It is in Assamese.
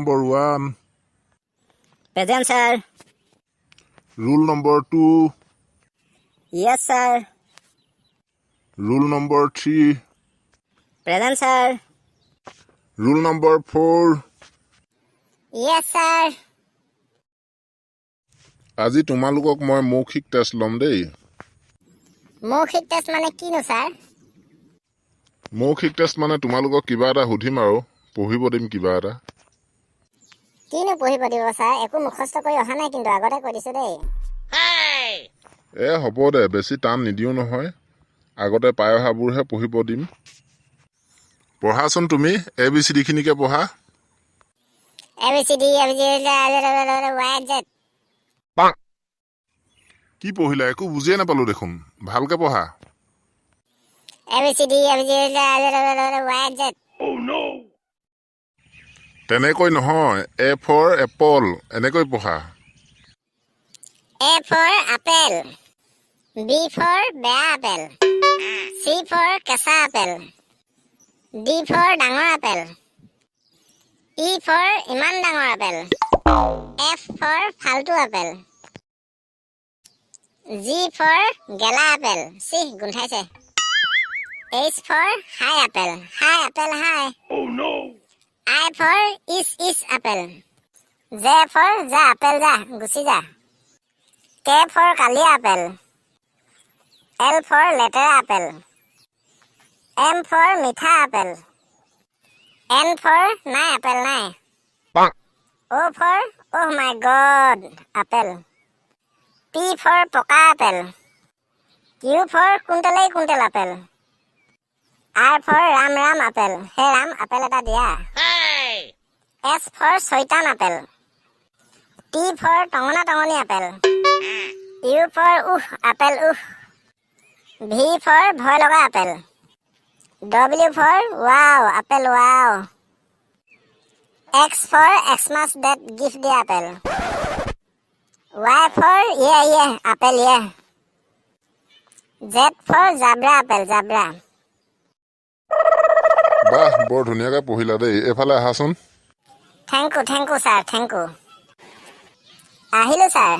number 1. Present, sir. Rule number 2. Yes, sir. Rule number 3. Present, sir. Rule number 4. Yes, sir. আজি তোমালোকক মই মৌখিক টেষ্ট ল'ম দেই। মৌখিক টেষ্ট মানে কিনো স্যাৰ? মৌখিক টেষ্ট মানে তোমালোকক কিবা এটা সুধিম আৰু পঢ়িব দিম কিবা এটা। কিনো পঢ়িব দিব স্যাৰ? একো মুখস্থ কৰি অহা নাই কিন্তু আগতে কৈ দিছো দেই। হ'ব দে, বেছি টান নিদিওঁ নহয়। আগতে পাই অহাবোৰহে পঢ়িব দিম। পঢ়াচোন তুমি ABCD খিনিকে পঢ়া। ABCD YZ। কি পঢ়িলা? একো বুজিয়ে নাপালো দেখোন। ভালকে পঢ়া। ABCD YZ। তেনেকৈ নহয়, A for apple এনেকৈ পঢ়া। A for apple, B for বেয়া আপেল, C for কেঁচা আপেল, D for ডাঙৰ আপেল, E for ইমান ডাঙৰ আপেল, F for ফালতু আপেল, G for গেলা আপেল, চি গোন্ধাইছে, H for hi apple, hi apple hi, I for ইচ আপেল, J for যা আপেল যা গুচি যা, K for কালি আপেল, L for লেতেৰা আপেল, M for মিঠা আপেল, N for নাই আপেল নাই, O for oh my god apple, P for পকা apple, Q for quintal apple, R for Ram apple, হে ৰাম আপেল এটা দিয়া, S for ছয়তান আপেল, T for টঙনি apple, U for apple V for ভয় লগা apple, W for wow apple wow, X for Xmas that gift the apple, Y for yeah apple yeah, Z for zebra apple zebra। বাহ, বৰ ধুনীয়াকৈ পঢ়িলা দেই। এফালে আহাচোন। Thank you sir thank you. আহিলোঁ ছাৰ।